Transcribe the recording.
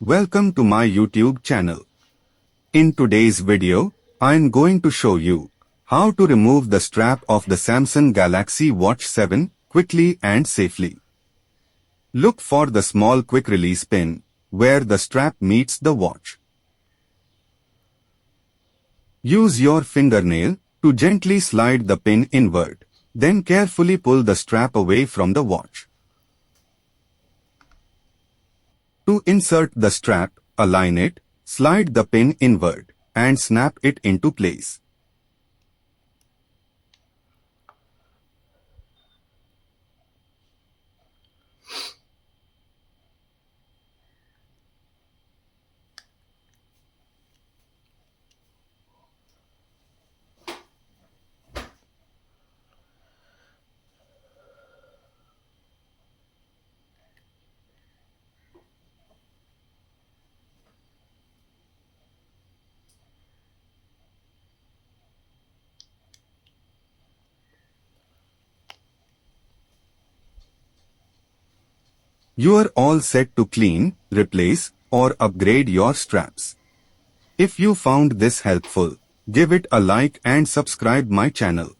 Welcome to my YouTube channel. In today's video, I'm going to show you how to remove the strap of the Samsung Galaxy Watch 7 quickly and safely. Look for the small quick release pin where the strap meets the watch. Use your fingernail to gently slide the pin inward, then carefully pull the strap away from the watch. To insert the strap, align it, slide the pin inward, and snap it into place. You are all set to clean, replace, or upgrade your straps. If you found this helpful, give it a like and subscribe my channel.